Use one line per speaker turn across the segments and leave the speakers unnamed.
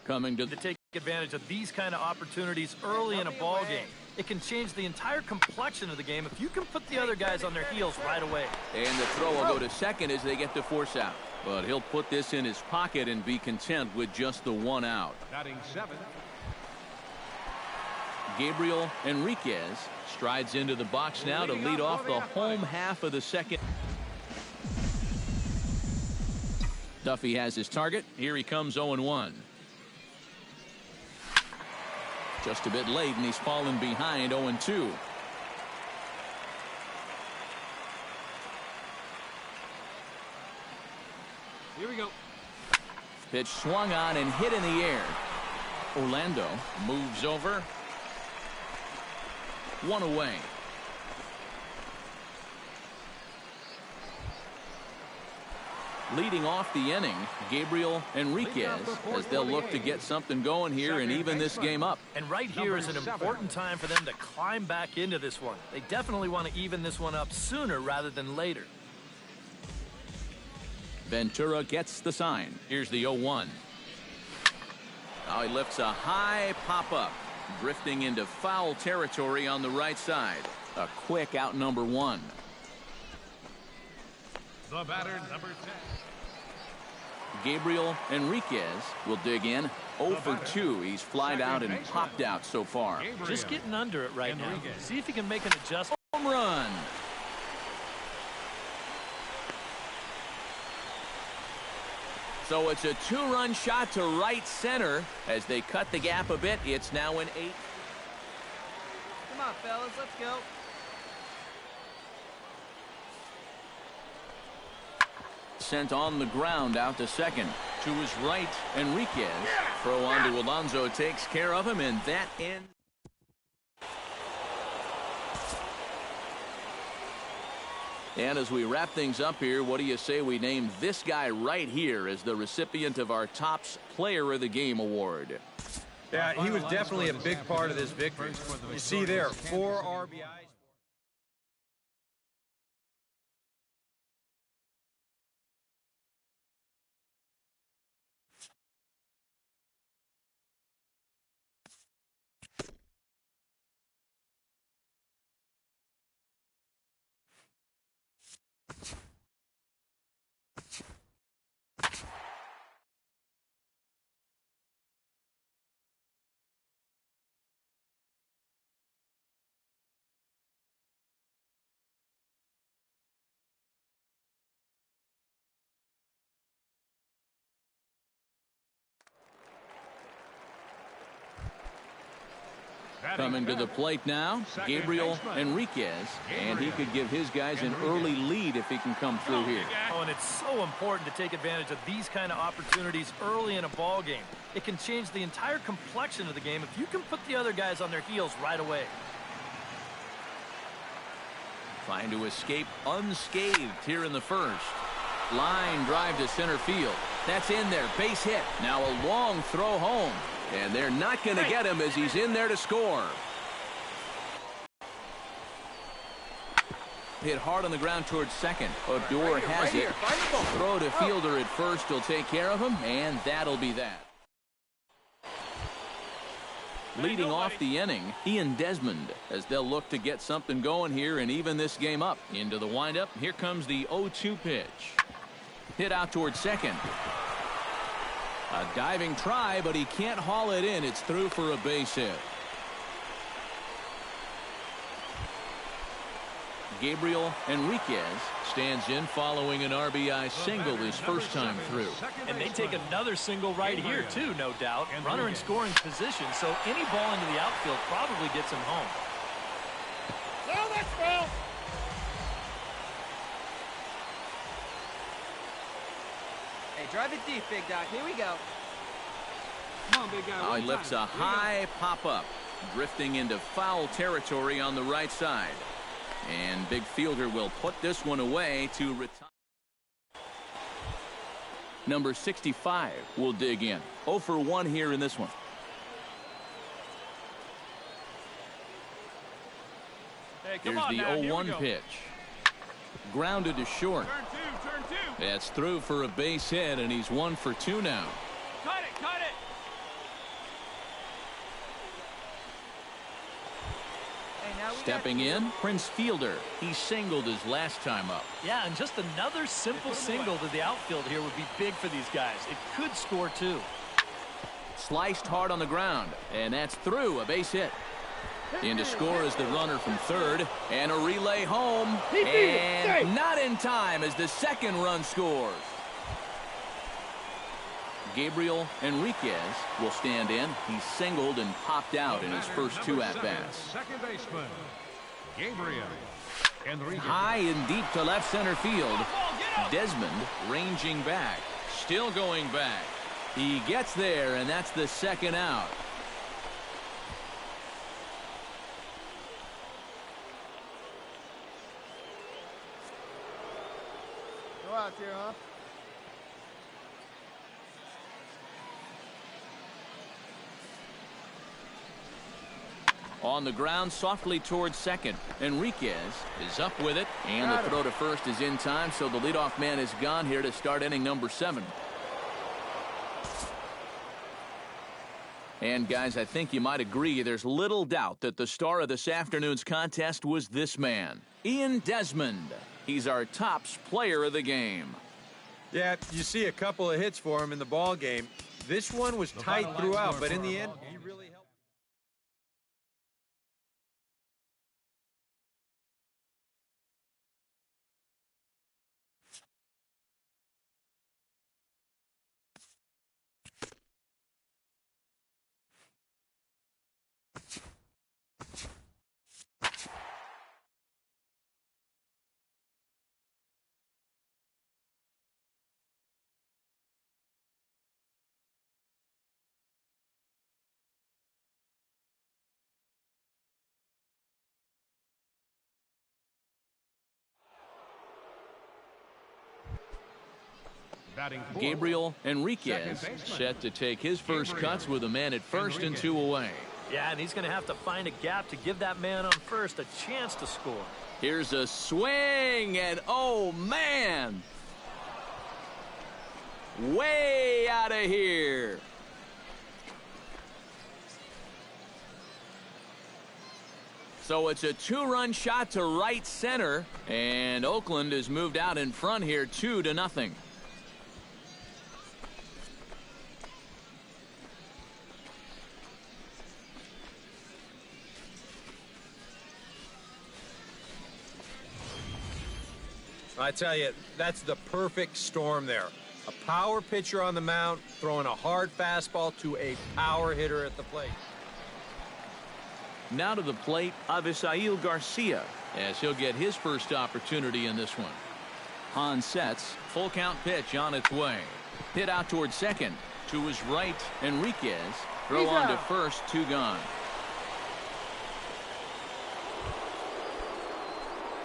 Coming to take advantage of these kind of opportunities early in a ball game. It can change the entire complexion of the game if you can put the other guys on their heels right away.
And the throw will go to second as they get the force out. But he'll put this in his pocket and be content with just the one out.
Batting seventh,
Gabriel Enriquez strides into the box now to lead off the home half of the second. Duffy has his target. Here he comes 0-1. Just a bit late, and he's fallen behind 0-2.
here we go.
Pitch swung on and hit in the air. Orlando moves over. One away. Leading off the inning, Gabriel Enriquez, as they'll look to get something going here and even this game up.
And right here is an important time for them to climb back into this one. They definitely want to even this one up sooner rather than later.
Ventura gets the sign. Here's the 0-1. Now he lifts a high pop-up, drifting into foul territory on the right side. A quick out number one.
The batter, number 10.
Gabriel Enriquez will dig in. 0 for 2. He's flied out and popped out so far.
Just getting under it right now. See if he can make an adjustment.
Home run. So it's a 2-run shot to right center as they cut the gap a bit. It's now an 8.
Come on, fellas, let's go.
Sent on the ground out to second. To his right, Enriquez. Throw on to Alonso takes care of him, and that ends. And as we wrap things up here, what do you say we name this guy right here as the recipient of our Topps Player of the Game award?
Yeah, he was definitely a big part of this victory. You see there, 4 RBIs.
Coming to the plate now, Gabriel Enriquez, and he could give his guys an early lead if he can come through here.
Oh, and it's so important to take advantage of these kind of opportunities early in a ball game. It can change the entire complexion of the game if you can put the other guys on their heels right away.
Trying to escape unscathed here in the first. Line drive to center field. That's in there. Base hit. Now a long throw home. And they're not going to get him as he's in there to score. Hit hard on the ground towards second. Odor has it. Throw to fielder at first will take care of him, and that'll be that. Leading off the inning, Ian Desmond, as they'll look to get something going here and even this game up. Into the windup, here comes the 0-2 pitch. Hit out towards second. A diving try, but he can't haul it in. It's through for a base hit. Gabriel Enriquez stands in following an RBI single his first time through.
And they take another single right here, too, no doubt. Runner in scoring position, so any ball into the outfield probably gets him home.
Well, that's foul. Hey, drive it deep, big dog. Here we go.
Come on, big guy.
Now he lifts a high pop-up, drifting into foul territory on the right side. And big fielder will put this one away to retire. Number 65 will dig in. 0 for 1 here in this one.
Hey,
Here's the 0-1 pitch. Grounded to short.
Turn two.
That's through for a base hit, and he's 1 for 2 now.
Cut it.
Stepping in, Prince Fielder. He singled his last time up.
Yeah, and just another simple single to the outfield here would be big for these guys. It could score too.
Sliced hard on the ground, and that's through, a base hit. In to score is the runner from third, and a relay home, and not in time as the second run scores. Gabriel Enriquez will stand in. He singled and popped out in his first two at-bats.
Second baseman, Gabriel Enriquez.
High and deep to left center field. Desmond ranging back. Still going back. He gets there, and that's the second out.
Go out here, huh?
On the ground, softly towards second. Enriquez is up with it, and the throw to first is in time, so the leadoff man is gone here to start inning number 7. And guys, I think you might agree there's little doubt that the star of this afternoon's contest was this man, Ian Desmond. He's our tops player of the game.
Yeah, you see a couple of hits for him in the ball game. This one was tight throughout, but in the end, he really helped.
Gabriel Enriquez set to take his first cuts with a man at first and 2 away.
Yeah, and he's going to have to find a gap to give that man on first a chance to score.
Here's a swing, and oh man! Way out of here. So it's a 2-run shot to right center, and Oakland has moved out in front here 2-0.
I tell you, that's the perfect storm there. A power pitcher on the mound, throwing a hard fastball to a power hitter at the plate.
Now to the plate, Avisail Garcia, as he'll get his first opportunity in this one. Hahn sets, full count pitch on its way. Hit out towards second. To his right, Enriquez. Throw on to first, 2 gone.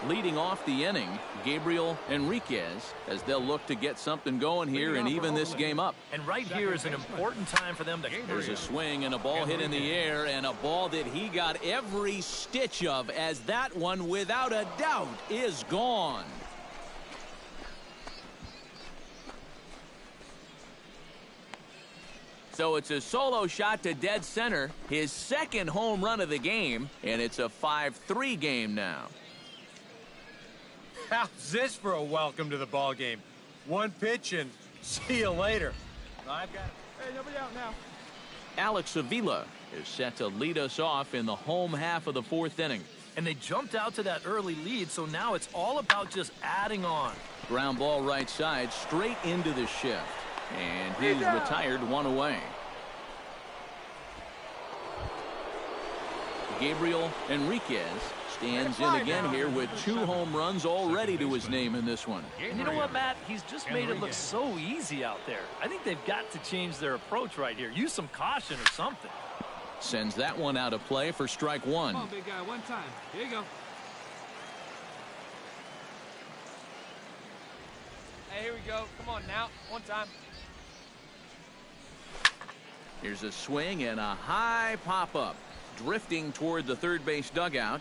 Leading off the inning, Gabriel Enriquez, as they'll look to get something going here and even this game up.
And right here is an important time for them to...
There's a swing and a ball hit in the air, and a ball that he got every stitch of, as that one, without a doubt, is gone. So it's a solo shot to dead center, his second home run of the game, and it's a 5-3 game now.
How's this for a welcome to the ball game? One pitch and see you later. I've got it.
Hey, nobody out now.
Alex Avila is set to lead us off in the home half of the 4th inning.
And they jumped out to that early lead, so now it's all about just adding on.
Ground ball right side, straight into the shift. And he's retired 1 away. Gabriel Enriquez stands in again here with 2 home runs already to his name in this one.
And you know what, Matt? He's just made it look so easy out there. I think they've got to change their approach right here. Use some caution or something.
Sends that one out of play for strike 1.
Come on, big guy, one time. Here you go.
Hey, here we go. Come on now. One time.
Here's a swing and a high pop-up. Drifting toward the third base dugout.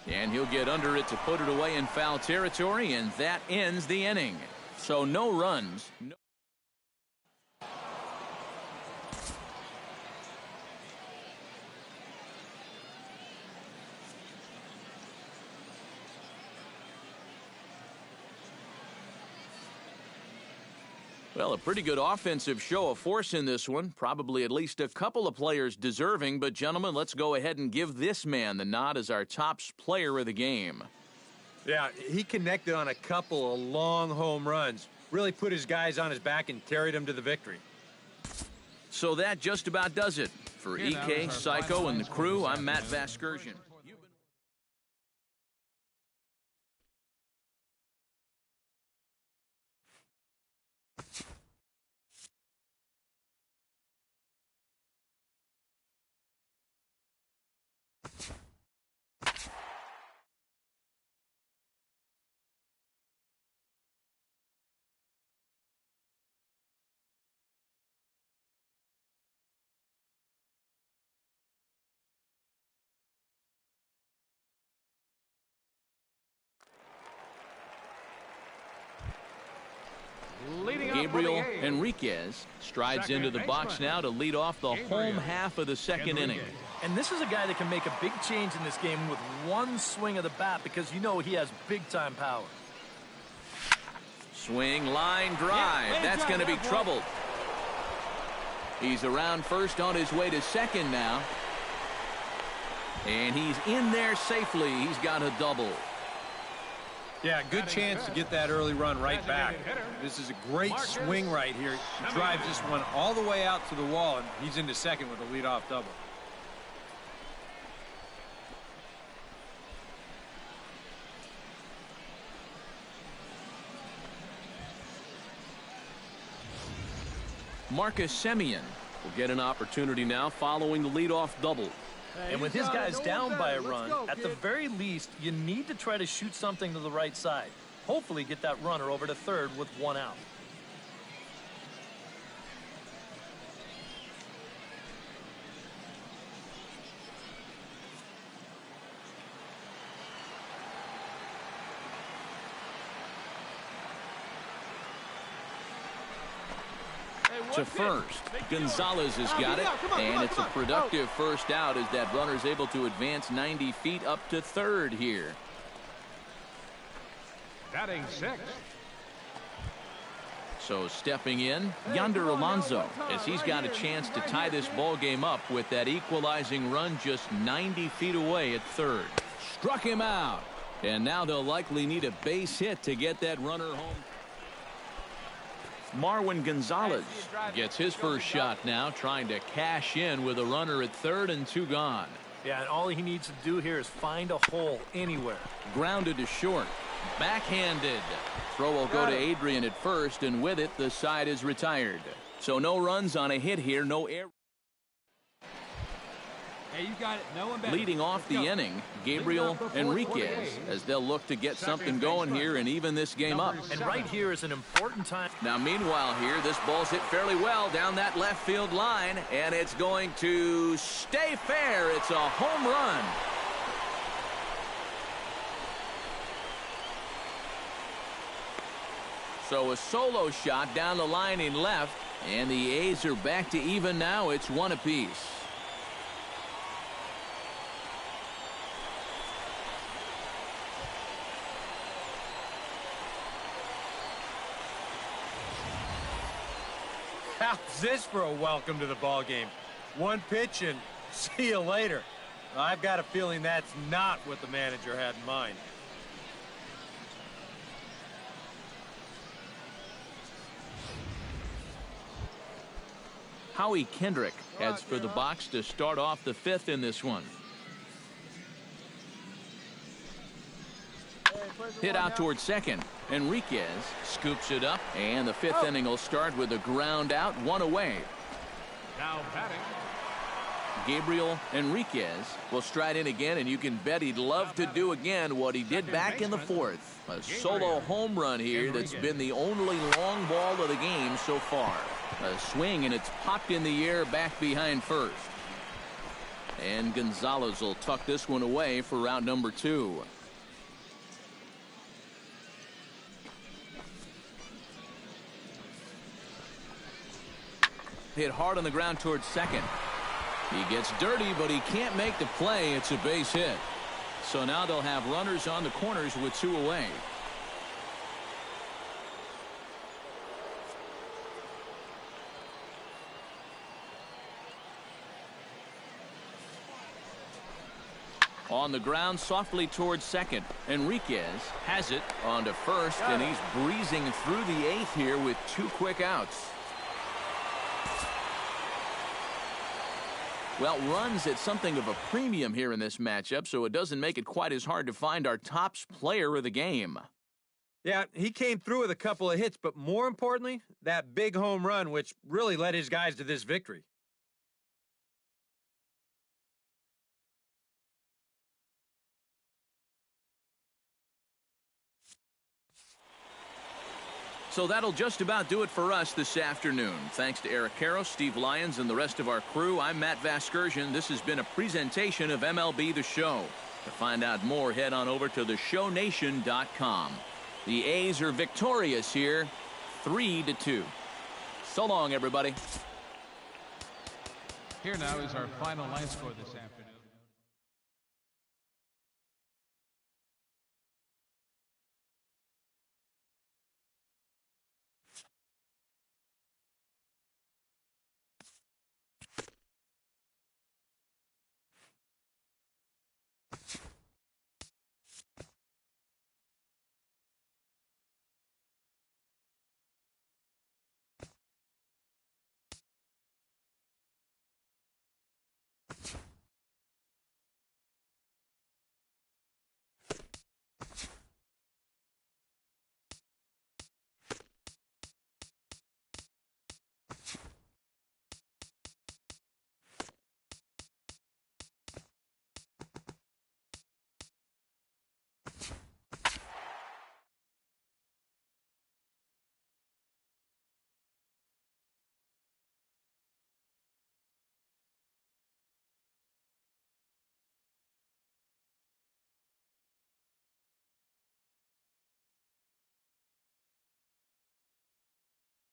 And he'll get under it to put it away in foul territory, and that ends the inning. So no runs. Well, a pretty good offensive show of force in this one. Probably at least a couple of players deserving. But, gentlemen, let's go ahead and give this man the nod as our top player of the game.
Yeah, he connected on a couple of long home runs. Really put his guys on his back and carried them to the victory.
So that just about does it. For EK, Psycho, and the crew, I'm Matt Vasgersian. Gabriel Enriquez strides into the box now to lead off the home half of the second inning.
And this is a guy that can make a big change in this game with one swing of the bat because you know he has big-time power.
Swing, line, drive. That's going to be trouble. He's around first on his way to second now. And he's in there safely. He's got a double.
Yeah, good chance to get that early run right back. This is a great swing right here. He drives this one all the way out to the wall, and he's into second with a leadoff double.
Marcus Semien will get an opportunity now following the leadoff double.
And with his guys down by a run, at the very least, you need to try to shoot something to the right side. Hopefully get that runner over to third with one out.
To first, Gonzalez has got it, and it's a productive first out as that runner's able to advance 90 feet up to third here.
Batting six.
So stepping in, Yonder Alonso, as he's got a chance to tie this ball game up with that equalizing run just 90 feet away at third. Struck him out, and now they'll likely need a base hit to get that runner home. Marwin Gonzalez gets his first shot now, trying to cash in with a runner at third and two gone.
Yeah, and all he needs to do here is find a hole anywhere.
Grounded to short. Backhanded. Throw will go to Adrian at first, and with it, the side is retired. So no runs on a hit here, no error.
Hey, you got it. No one better.
Leading off the inning, Gabriel Enriquez, as they'll look to get something going here and even this game up.
And right here is an important time.
Now, meanwhile here, this ball's hit fairly well down that left field line, and it's going to stay fair. It's a home run. So a solo shot down the line in left, and the A's are back to even now. It's one apiece.
How's this for a welcome to the ball game? One pitch and see you later. I've got a feeling that's not what the manager had in mind.
Howie Kendrick heads for the box to start off the fifth in this one. Hit out towards second. Enriquez scoops it up, and the fifth inning will start with a ground out, one away.
Now batting.
Gabriel Enriquez will stride in again, and you can bet he'd love to do again what he did back in the fourth. A solo home run here that's been the only long ball of the game so far. A swing, and it's popped in the air back behind first. And Gonzalez will tuck this one away for round number two. Hit hard on the ground towards second. He gets dirty, but he can't make the play. It's a base hit. So now they'll have runners on the corners with two away. On the ground, softly towards second. Enriquez has it on to first, and he's breezing through the 8th here with 2 quick outs. Well, runs at something of a premium here in this matchup, so it doesn't make it quite as hard to find our tops player of the game.
Yeah, he came through with a couple of hits, but more importantly, that big home run, which really led his guys to this victory.
So that'll just about do it for us this afternoon. Thanks to Eric Karros, Steve Lyons, and the rest of our crew, I'm Matt Vasgersian. This has been a presentation of MLB The Show. To find out more, head on over to theshownation.com. The A's are victorious here, 3-2. So long, everybody.
Here now is our final line score this afternoon.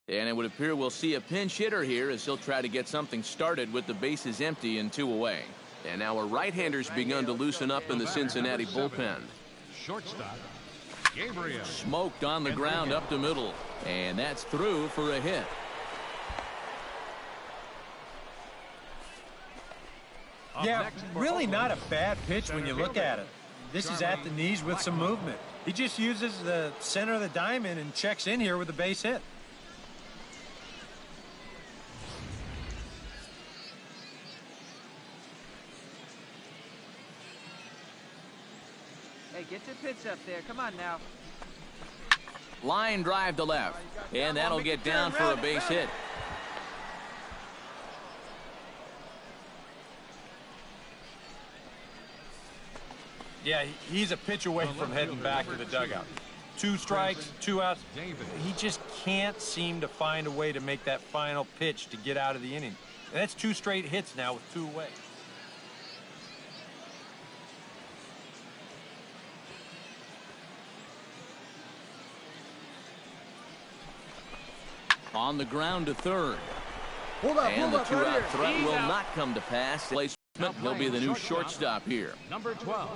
And it would appear we'll see a pinch hitter here as he'll try to get something started with the bases empty and 2 away. And now our right-hander's begun to loosen up in the Cincinnati bullpen.
Shortstop, Gabriel.
Smoked on the ground up the middle. And that's through for a hit.
Yeah, really not a bad pitch when you look at it. This is at the knees with some movement. He just uses the center of the diamond and checks in here with a base hit.
Hey, get your pitch up there. Come on now.
Line drive to left. And that'll get down for a base hit.
Yeah, he's a pitch away from heading back to the dugout. 2 strikes, 2 outs. He just can't seem to find a way to make that final pitch to get out of the inning. And that's 2 straight hits now with 2 away.
On the ground to third.
And
the 2-out threat will not come to pass. Placement, he'll be the new shortstop here.
Number 12.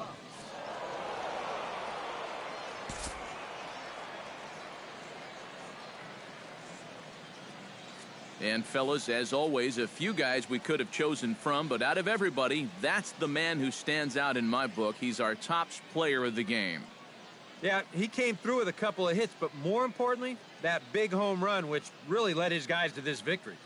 And fellas, as always, a few guys we could have chosen from, but out of everybody, that's the man who stands out in my book. He's our tops player of the game.
Yeah, he came through with a couple of hits, but more importantly, that big home run, which really led his guys to this victory.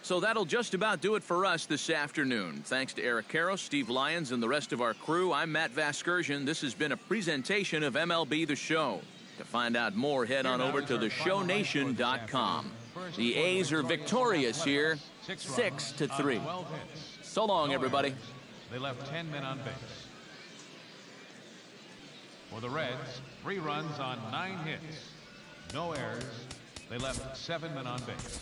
So that'll just about do it for us this afternoon. Thanks to Eric Karros, Steve Lyons, and the rest of our crew, I'm Matt Vasgersian. This has been a presentation of MLB The Show. To find out more, head on over to theshownation.com. The A's are victorious here, 6-3. So long, everybody.
They left 10 men on base. For the Reds, 3 runs on 9 hits. No errors. They left 7 men on base.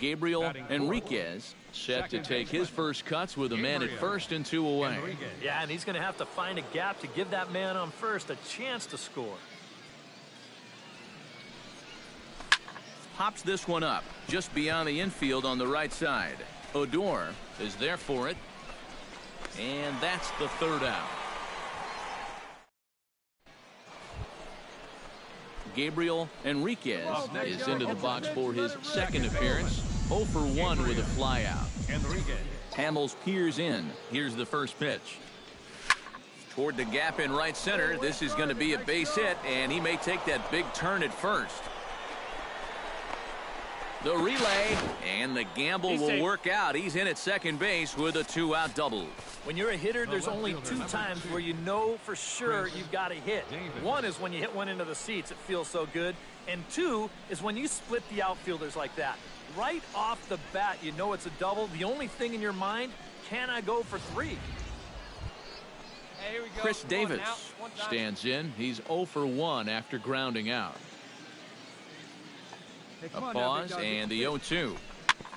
Gabriel Enriquez set to take his first cuts with a man at first and 2 away.
Yeah, and he's going to have to find a gap to give that man on first a chance to score.
Pops this one up just beyond the infield on the right side. Odor is there for it. And that's the 3rd out. Gabriel Enriquez is into the box for his 2nd appearance. 0 for 1 with a flyout. Hamels peers in. Here's the first pitch. Toward the gap in right center. This is going to be a base hit, and he may take that big turn at first. The relay, and the gamble will work out. He's in at second base with a 2-out double.
When you're a hitter, there's only 2 times where you know for sure you've got a hit. One is when you hit one into the seats, it feels so good. And 2 is when you split the outfielders like that. Right off the bat, you know it's a double. The only thing in your mind, can I go for 3?
Hey, here we go.
Chris Davis stands in. He's 0 for 1 after grounding out. A pause and the 0-2.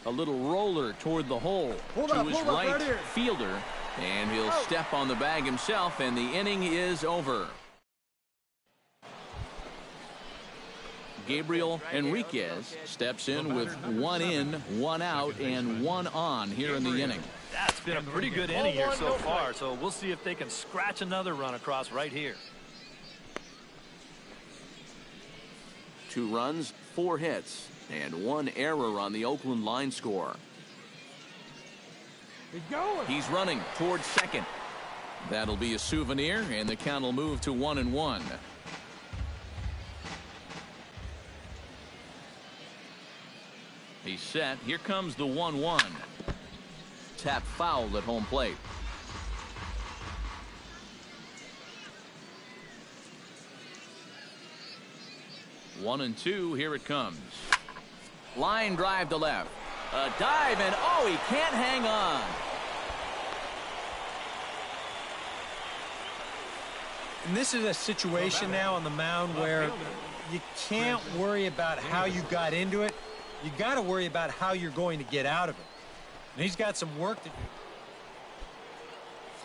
A little roller toward the hole to his right fielder. And he'll step on the bag himself, and the inning is over. Gabriel Enriquez steps in with 1 in, 1 out, and 1 on here in the inning.
That's been a pretty good inning here so far, so we'll see if they can scratch another run across right here.
2 runs, 4 hits, and 1 error on the Oakland line score. He's running towards second. That'll be a souvenir, and the count will move to 1-1. He's set. Here comes the 1-1. Tap foul at home plate. One and 2. Here it comes. Line drive to left. A dive, and oh, he can't hang on.
And this is a situation now on the mound where you can't worry about how you got into it. You got to worry about how you're going to get out of it. And he's got some work to do.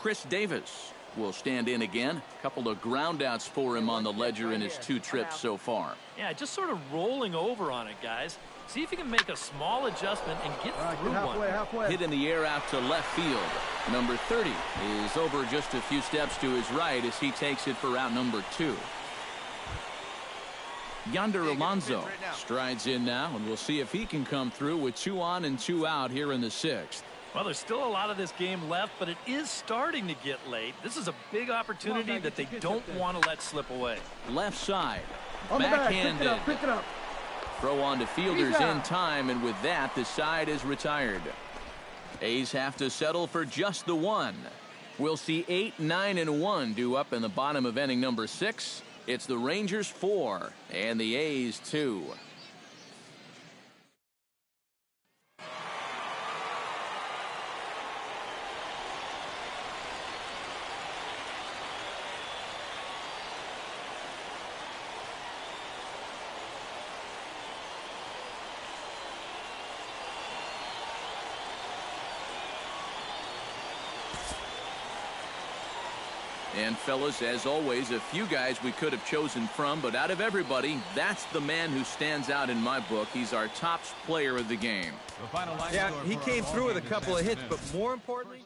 Chris Davis will stand in again. A couple of groundouts for him on the ledger in his 2 trips so far.
Yeah, just sort of rolling over on it, guys. See if you can make a small adjustment and get through one.
Hit in the air out to left field. Number 30 is over just a few steps to his right as he takes it for out number 2. Yonder Alonso strides in now, and we'll see if he can come through with 2 on and 2 out here in the 6th.
Well, there's still a lot of this game left, but it is starting to get late. This is a big opportunity that they don't want to let slip away.
Left side. Backhanded.
Pick it up.
Throw on to fielders in time, and with that, the side is retired. A's have to settle for just the 1. We'll see 8, 9, and 1 due up in the bottom of inning number 6. It's the Rangers 4 and the A's 2. And fellas, as always, a few guys we could have chosen from, but out of everybody, that's the man who stands out in my book. He's our top player of the game.
Yeah, he came through with a couple of hits, but more importantly,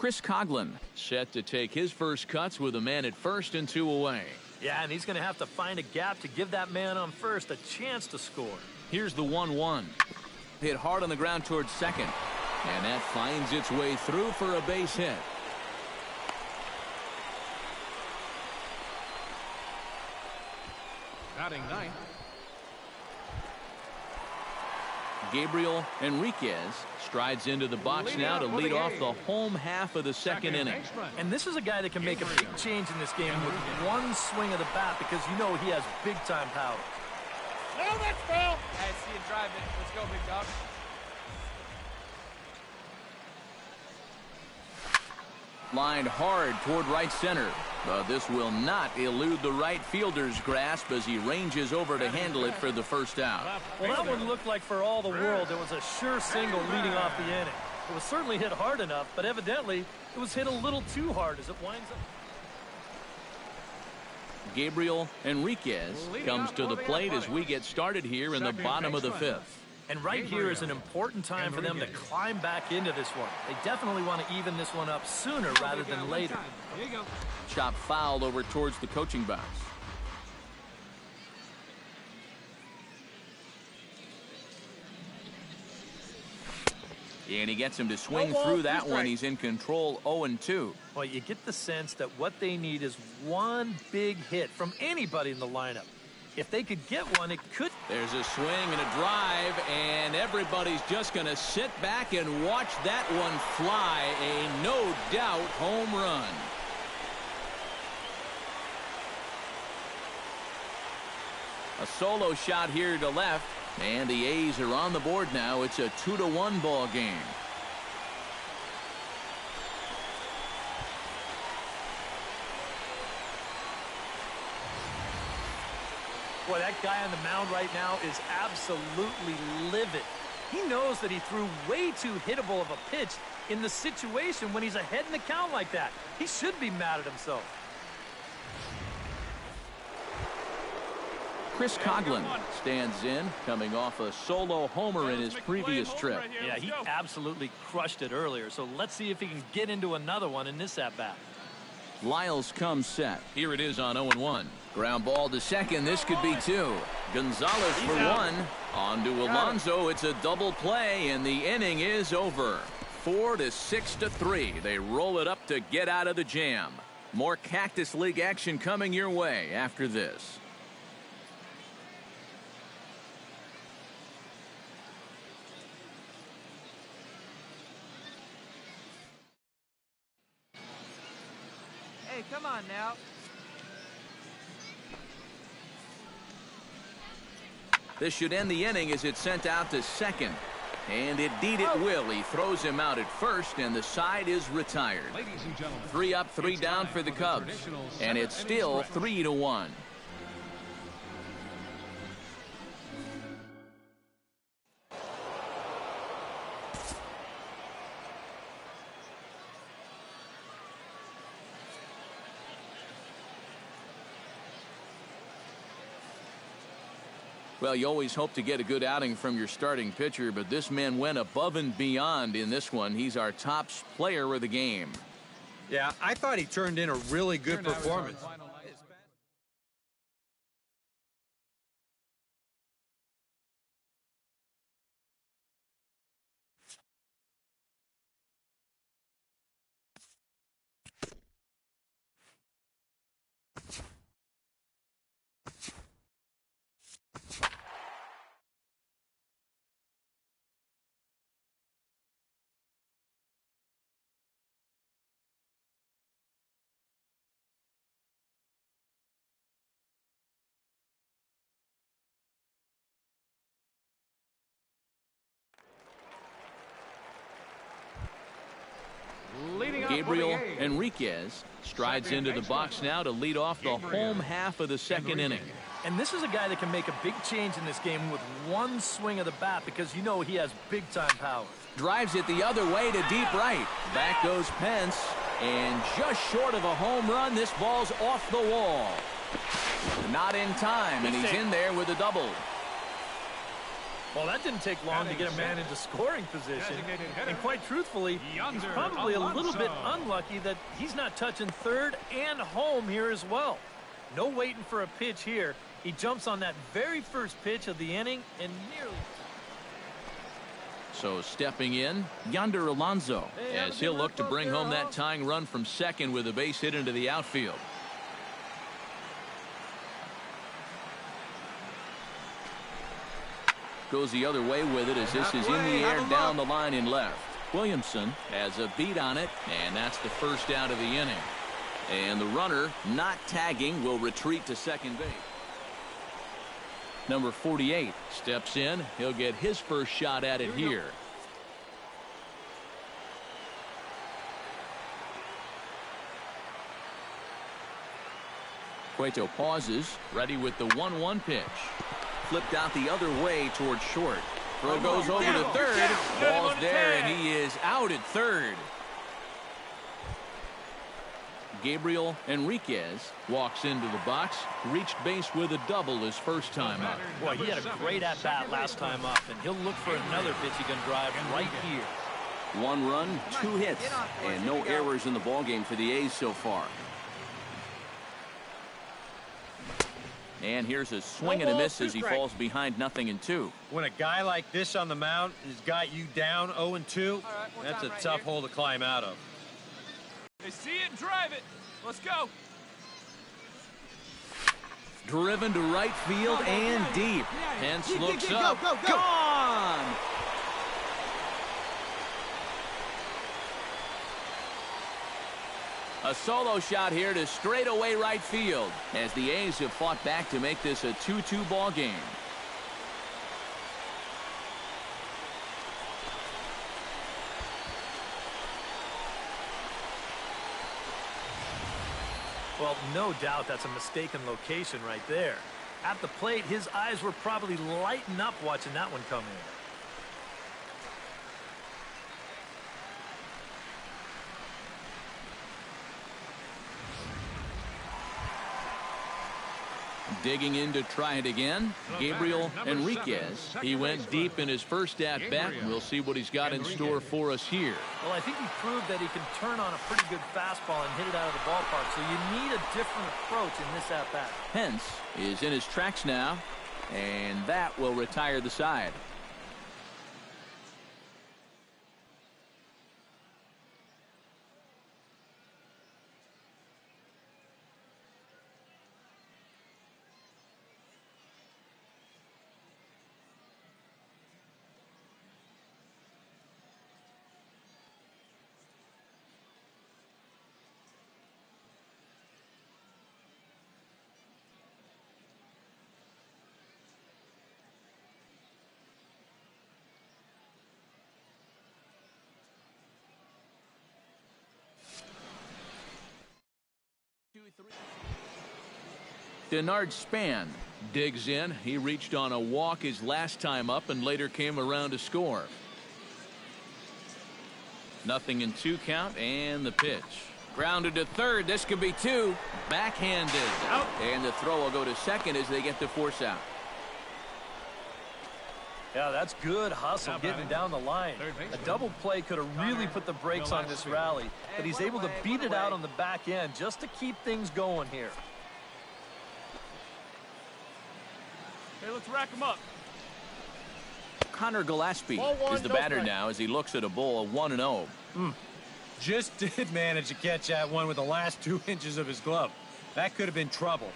Chris Coghlan set to take his first cuts with a man at first and 2 away.
Yeah, and he's going to have to find a gap to give that man on first a chance to score.
Here's the 1-1. Hit hard on the ground towards second. And that finds its way through for a base hit.
Batting ninth.
Gabriel Enriquez strides into the box now to lead off the home half of the second inning.
And this is a guy that can make a big change in this game with one swing of the bat because you know he has big-time power.
No, that's foul. I see him driving. Let's go, big dog.
Lined hard toward right center. But this will not elude the right fielder's grasp as he ranges over to handle it for the first out.
Well, that one looked like for all the world it was a sure single leading off the inning. It was certainly hit hard enough, but evidently it was hit a little too hard as it winds up.
Gabriel Enriquez comes to the plate as we get started here in the bottom of the fifth.
And right here is an important time for them to climb back into this one. They definitely want to even this one up sooner rather than later.
Here you go.
Chop foul over towards the coaching box. And he gets him to swing through that one. He's in control 0-2.
Well, you get the sense that what they need is one big hit from anybody in the lineup. If they could get one, it could.
There's a swing and a drive, and everybody's just going to sit back and watch that one fly. A no-doubt home run. A solo shot here to left, and the A's are on the board now. It's a 2-1 ball game.
Boy, that guy on the mound right now is absolutely livid. He knows that he threw way too hittable of a pitch in the situation when he's ahead in the count like that. He should be mad at himself.
Chris Coghlan stands in, coming off a solo homer in his previous trip.
Yeah, he absolutely crushed it earlier, so let's see if he can get into another one in this at-bat.
Lyles comes set. Here it is on 0-1. Ground ball to second. This could be 2. Gonzalez for 1. On to Alonso. It's a double play, and the inning is over. 4-6-3. They roll it up to get out of the jam. More Cactus League action coming your way after this.
Hey, come on now.
This should end the inning as it's sent out to second. And indeed it will. He throws him out at first, and the side is retired. 3 up, 3 down for the Cubs. And it's still 3-1. Well, you always hope to get a good outing from your starting pitcher, but this man went above and beyond in this one. He's our top player of the game.
Yeah, I thought he turned in a really good performance.
Gabriel Enriquez strides into the box now to lead off the home half of the second inning.
And this is a guy that can make a big change in this game with one swing of the bat because you know he has big-time power.
Drives it the other way to deep right. Back goes Pence. And just short of a home run, this ball's off the wall. Not in time, and he's in there with a double.
Well, that didn't take long to get a man into scoring position. And quite truthfully, he's probably a little bit unlucky that he's not touching third and home here as well. No waiting for a pitch here. He jumps on that very first pitch of the inning and nearly...
So stepping in, Yonder Alonso, as he'll look to bring home that tying run from second with a base hit into the outfield. Goes the other way with it as this is in the air down the line in left. Williamson has a beat on it, and that's the first out of the inning. And the runner, not tagging, will retreat to second base. Number 48 steps in. He'll get his first shot at it here. Cueto pauses, ready with the 1-1 pitch. Flipped out the other way towards short. Throw goes over to third. Ball's there, and he is out at third. Gabriel Enriquez walks into the box, reached base with a double his first time up.
Boy, he had a great at-bat last time up, and he'll look for another pitch he can drive right here.
1 run, 2 hits, and no errors in the ballgame for the A's so far. And here's a swing and a miss as he falls behind 0-2.
When a guy like this on the mound has got you down 0-2, that's a tough hole to climb out of.
They see it and drive it. Let's go.
Driven to right field and deep. Hence looks up. Gone! A solo shot here to straightaway right field as the A's have fought back to make this a 2-2 ball game.
Well, no doubt that's a mistaken location right there. At the plate, his eyes were probably lighting up watching that one come in.
Digging in to try it again, Gabriel Enriquez. He went deep in his first at-bat, and we'll see what he's got in store for us here.
Well, I think he proved that he can turn on a pretty good fastball and hit it out of the ballpark, so you need a different approach in this at-bat.
Hence is in his tracks now, and that will retire the side. Denard Span digs in. He reached on a walk his last time up and later came around to score. 0-2 count, and the pitch. Grounded to third. This could be 2. Backhanded. Out. And the throw will go to second as they get the force out.
Yeah, that's good hustle getting down the line. A double play could have really put the brakes on this rally, but he's able to beat it out on the back end just to keep things going here.
Hey, let's rack them up.
Connor Gillespie is the batter now as he looks at a ball 1-0.
Just did manage to catch that one with the last 2 inches of his glove. That could have been trouble.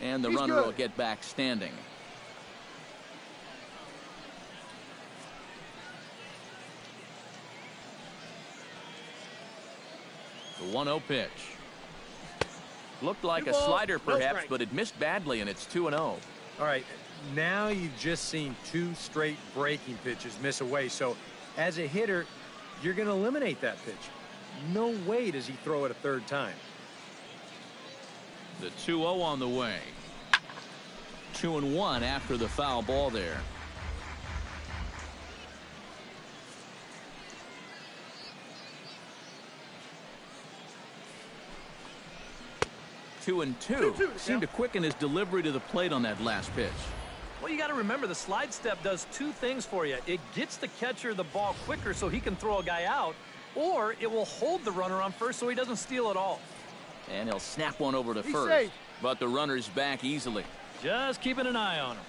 And the runner will get back standing. The 1-0 pitch. Looked like a slider perhaps, but it missed badly, and it's 2-0.
All right, now you've just seen 2 straight breaking pitches miss away. So as a hitter, you're going to eliminate that pitch. No way does he throw it a third time.
The 2-0 on the way. 2-1 after the foul ball there. Two and two. Seemed to quicken his delivery to the plate on that last pitch.
Well, you got to remember the slide step does two things for you. It gets the catcher the ball quicker so he can throw a guy out, or it will hold the runner on first so he doesn't steal it all.
And he'll snap one over to
Be
first.
safe.
But the runner's back easily.
Just keeping an eye on him.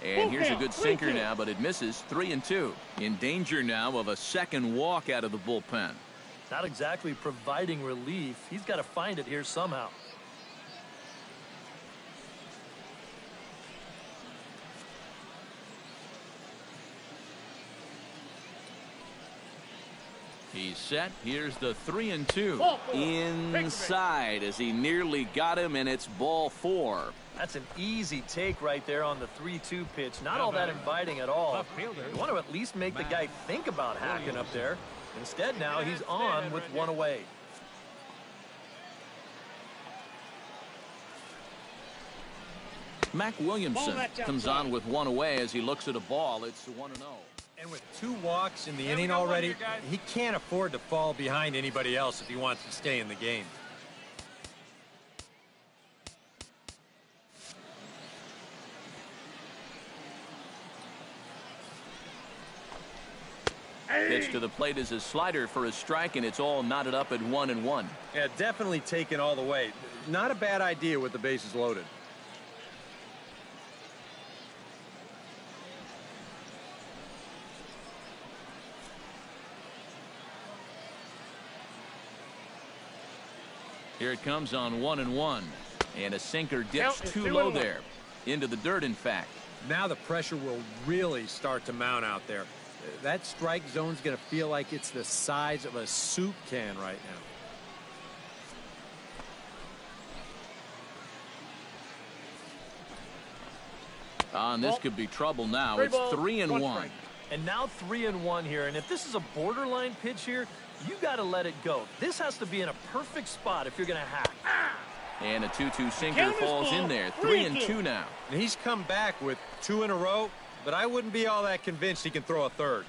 And here's a good sinker now, but it misses. 3-2. In danger now of a second walk out of the bullpen.
Not exactly providing relief. He's got to find it here somehow.
He's set. Here's the 3-2. Inside as he nearly got him, and it's ball 4.
That's an easy take right there on the 3-2 pitch. Not all that inviting at all. You want to at least make the guy think about hacking up there. Instead now he's on with one away.
Mac Williamson comes on with one away as he looks at a ball. It's 1-0.
And with 2 walks in the inning already, he can't afford to fall behind anybody else if he wants to stay in the game.
Pitch to the plate is a slider for a strike, and it's all knotted up at 1-1.
Yeah, definitely taken all the way. Not a bad idea with the bases loaded.
Here it comes on 1-1. And a sinker dips too low there. Into the dirt, in fact.
Now the pressure will really start to mount out there. That strike zone's going to feel like it's the size of a soup can right now.
And this could be trouble now. It's 3-1.
And now 3-1 here. And if this is a borderline pitch here, you got to let it go. This has to be in a perfect spot if you're going to hack.
And a 2-2 sinker falls in there. 3-2 now.
And he's come back with 2 in a row, but I wouldn't be all that convinced he can throw a third.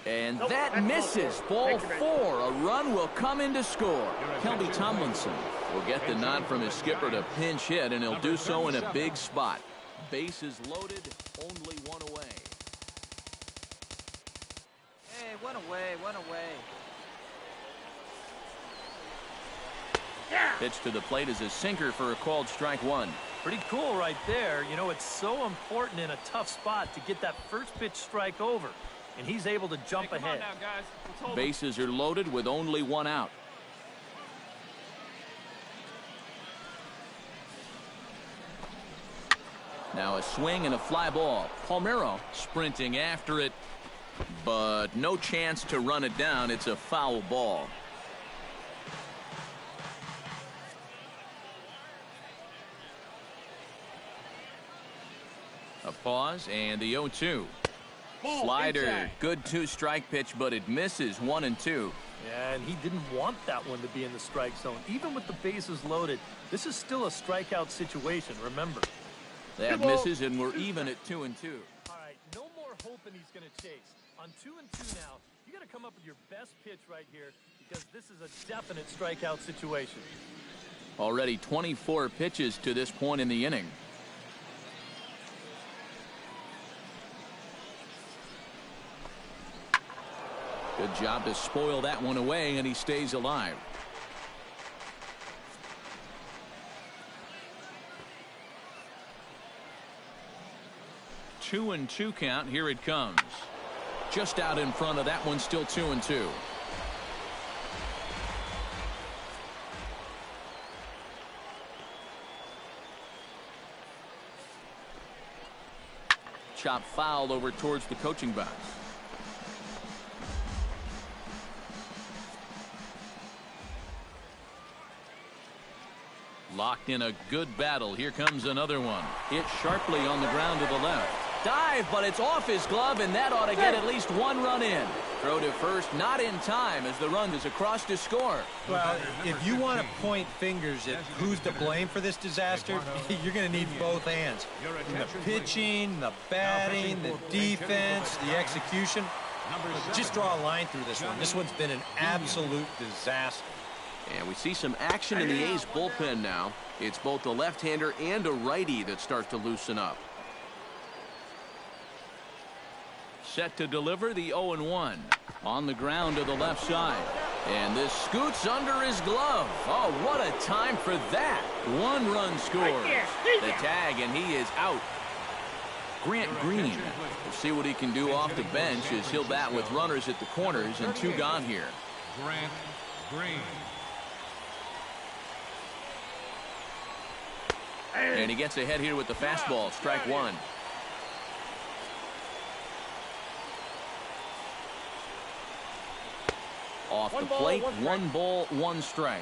And that misses. Ball 4. A run will come in to score. Kelby Tomlinson will get the nod from his skipper to pinch hit, and he'll do so in a big spot. Bases loaded, only one away.
Hey, one away, one away.
Pitch to the plate is a sinker for a called strike 1.
Pretty cool right there. You know, it's so important in a tough spot to get that first pitch strike over. And he's able to jump ahead.
Bases are loaded with only one out. Now a swing and a fly ball. Palmeiro sprinting after it, but no chance to run it down. It's a foul ball. A pause and the 0-2. Slider, good 2-strike pitch, but it misses. 1-2.
Yeah, and he didn't want that one to be in the strike zone. Even with the bases loaded, this is still a strikeout situation, remember.
That misses, and we're even at 2-2.
All right, no more hoping he's going to chase. On 2-2 now, you got to come up with your best pitch right here because this is a definite strikeout situation.
Already 24 pitches to this point in the inning. Good job to spoil that one away, and he stays alive. Two and two count. Here it comes. Just out in front of that one, still 2-2. Chop foul over towards the coaching box. Locked in a good battle. Here comes another one. Hit sharply on the ground to the left. dive, but it's off his glove, and that ought to get at least one run in. Throw to first, not in time, as the run is across to score.
Well, if you want to point fingers at who's to blame for this disaster, you're going to need both hands. The pitching, the batting, the defense, the execution. Just draw a line through this one. This one's been an absolute disaster.
And we see some action in the A's bullpen now. It's both a left-hander and a righty that starts to loosen up.
Set to deliver the 0-1 on the ground to the left side. And this scoots under his glove. Oh, what a time for that. One run scores. The tag, and he is out. Grant Green will see what he can do off the bench as he'll bat with runners at the corners and two gone here.
Grant Green.
And he gets ahead here with the fastball, strike one. Off the plate, 1 ball, 1 strike.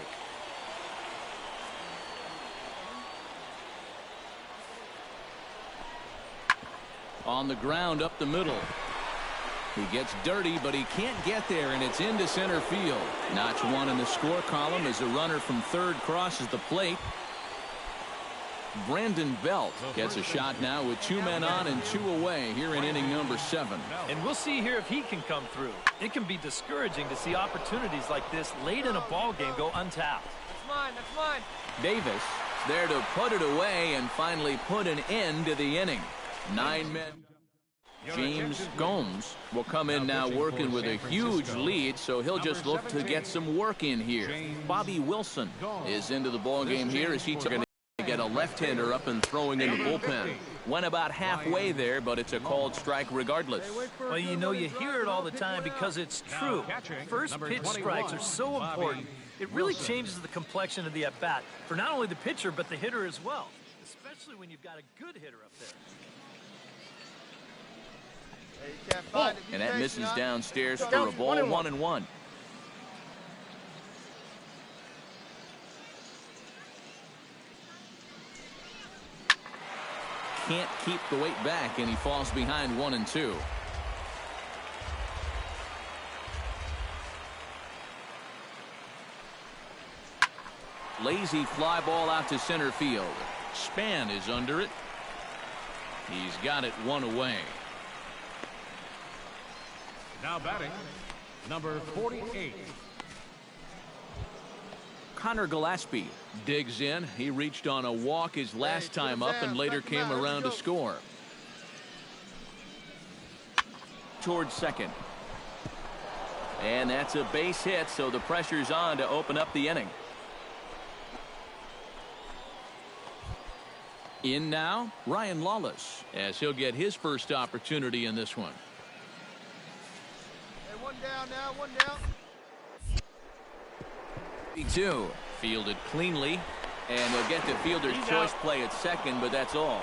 On the ground up the middle. He gets dirty, but he can't get there, and it's into center field. Notch 1 in the score column as a runner from third crosses the plate. Brandon Belt gets a shot now with 2 men on and 2 away here in inning number 7.
And we'll see here if he can come through. It can be discouraging to see opportunities like this late in a ball game go untapped.
That's mine. That's mine.
Davis there to put it away and finally put an end to the inning. 9 men. James Gomes will come in now working with a huge lead, so he'll just look to get some work in here. Bobby Wilson is into the ball game here as he took to get a left-hander up and throwing in the bullpen. Went about halfway there, but it's a called strike regardless.
Well, you know, you hear it all the time because it's true. First pitch strikes are so important. It really changes the complexion of the at-bat for not only the pitcher but the hitter as well, especially when you've got a good hitter up there.
And that misses downstairs for a ball, 1-1.
Can't keep the weight back, and he falls behind 1-2. Lazy fly ball out to center field. Span is under it. He's got it 1 away.
Now batting, number 48.
Connor Gillespie digs in. He reached on a walk his last time up and later came around to score. Towards second. And that's a base hit, so the pressure's on to open up the inning. In now, Ryan Lawless, as he'll get his first opportunity in this one.
Hey, 1 down now, 1 down.
2 fielded cleanly, and he'll get the fielder's choice play at second, but that's all.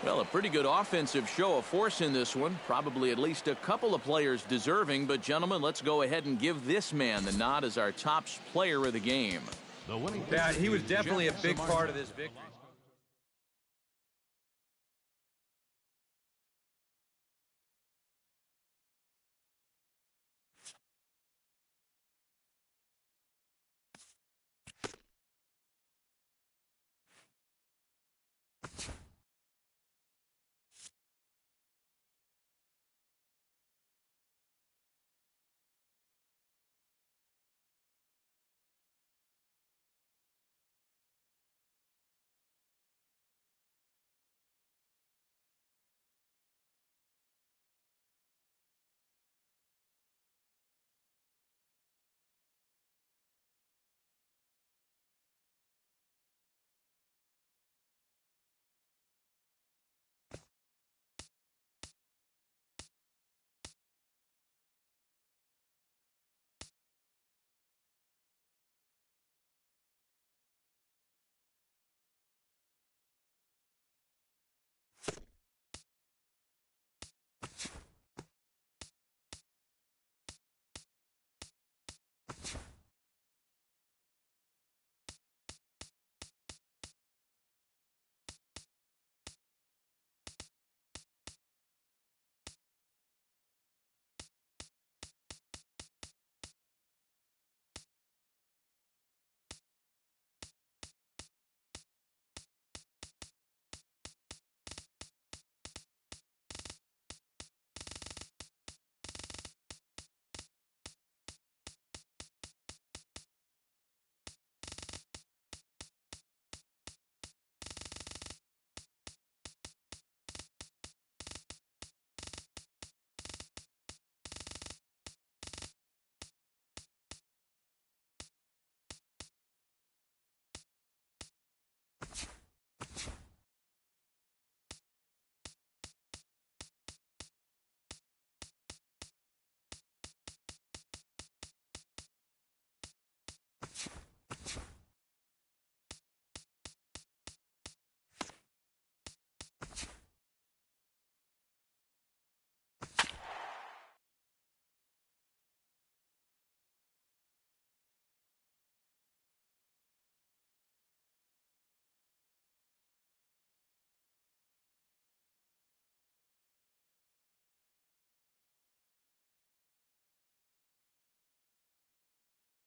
Well, a pretty good offensive show of force in this one. Probably at least a couple of players deserving, but gentlemen, let's go ahead and give this man the nod as our top player of the game.
Yeah, he was definitely a big part of this victory.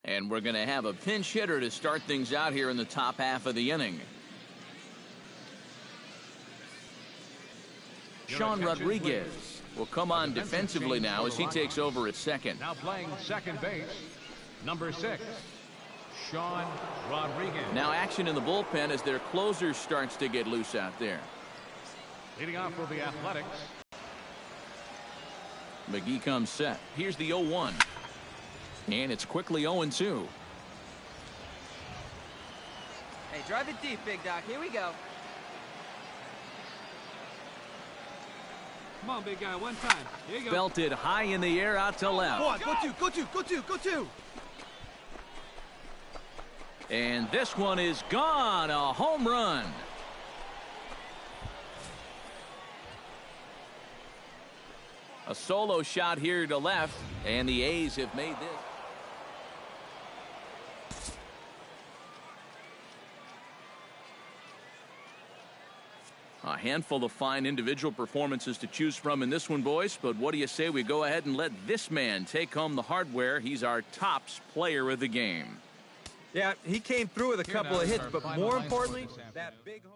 And we're going to have a pinch hitter to start things out here in the top half of the inning. Sean Rodriguez will come on defensively now as he takes over at second.
Now playing second base, number 6, Sean Rodriguez.
Now action in the bullpen as their closer starts to get loose out there.
Leading off for the Athletics.
McGee comes set. Here's the 0-1. And it's quickly 0-2.
Hey, drive it deep, Big Doc. Here we go.
Come on, big guy, one time. Here you go.
Belted high in the air out to left.
Go on, go two.
And this one is gone. A home run. A solo shot here to left, and the A's have made this. A handful of fine individual performances to choose from in this one, boys. But what do you say we go ahead and let this man take home the hardware? He's our tops player of the game.
Yeah, he came through with a couple of hits, but more importantly, that big home.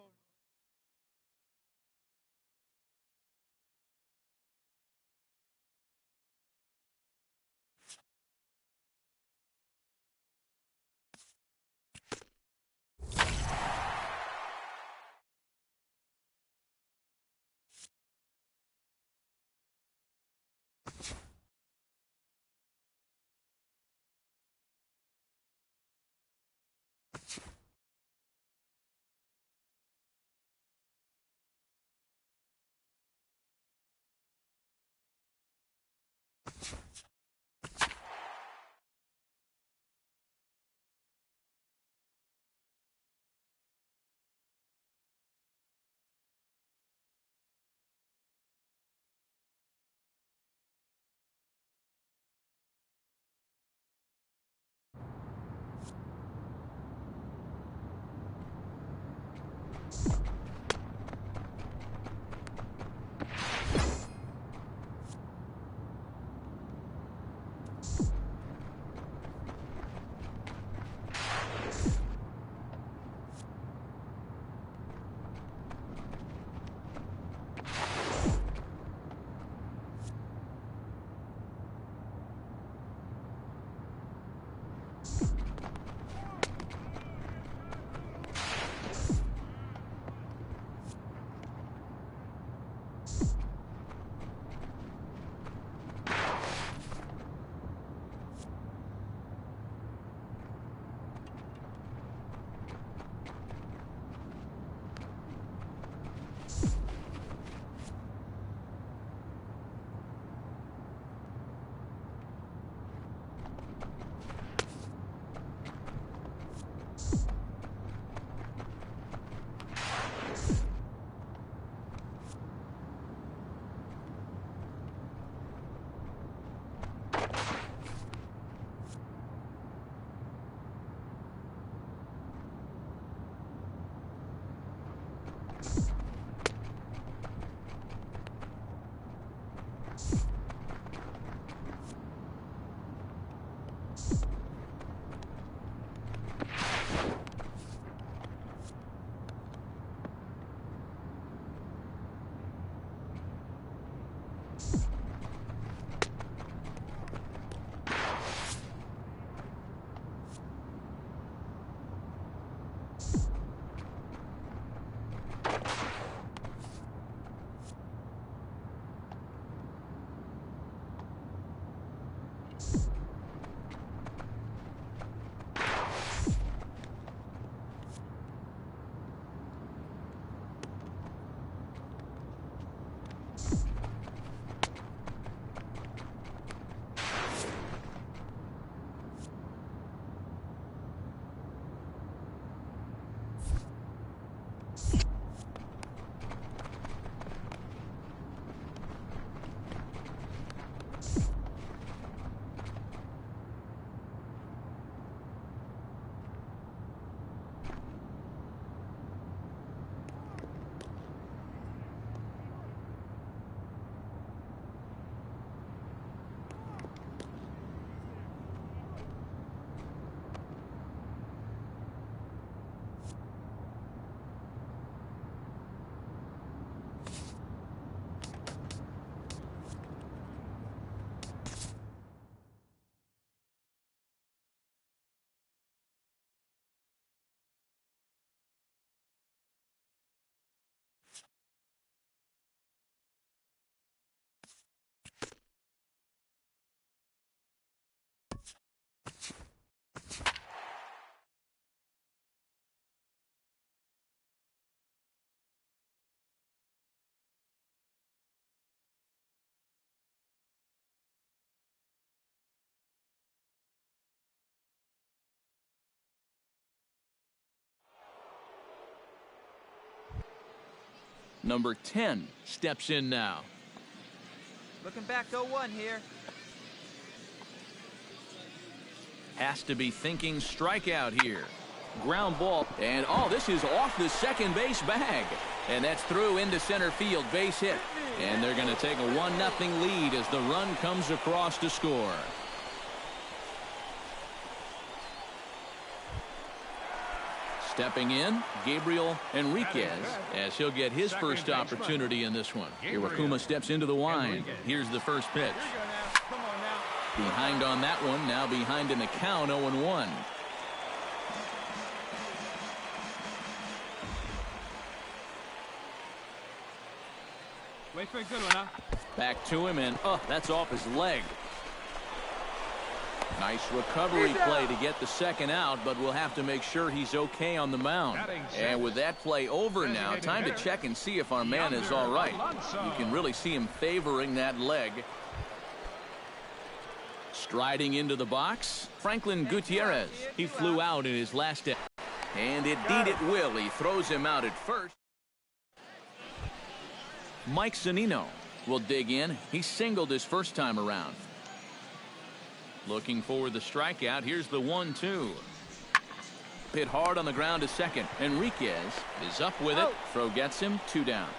Number 10 steps in now.
Looking back 0-1 here.
Has to be thinking strikeout here. Ground ball. And, oh, this is off the second base bag. And that's through into center field. Base hit. And they're going to take a 1-0 lead as the run comes across to score. Stepping in, Gabriel Enriquez, as he'll get his first opportunity in this one. Iwakuma steps into the wind. Here's the first pitch. Behind on that one, now behind in the count, 0-1.
Wait for a good one, huh?
Back to him, and, oh, that's off his leg. Nice recovery play to get the second out, but we'll have to make sure he's okay on the mound. And with that play over now, time to check and see if our man is all right. You can really see him favoring that leg. Striding into the box, Franklin Gutierrez. He flew out in his last inning. And indeed it will. He throws him out at first. Mike Zunino will dig in. He singled his first time around. Looking for the strikeout. Here's the 1-2. Hit hard on the ground to second. Enriquez is up with it. Throw gets him. 2 down.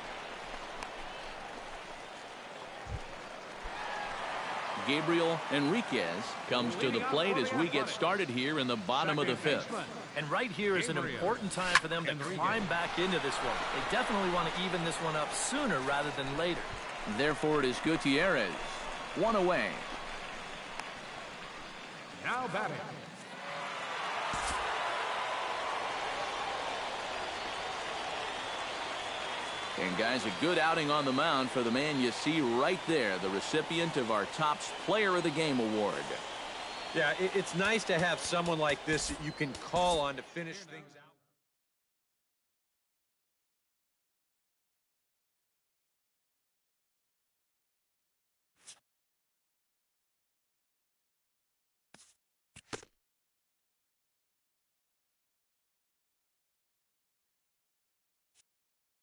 Gabriel Enriquez comes to the plate as we get started here in the bottom of the 5th.
And right here is an important time for them to climb back into this one. They definitely want to even this one up sooner rather than later.
Therefore, it is Gutierrez. 1 away.
Now batting.
And guys, a good outing on the mound for the man you see right there, the recipient of our Topps Player of the Game award.
Yeah, it's nice to have someone like this that you can call on to finish things out.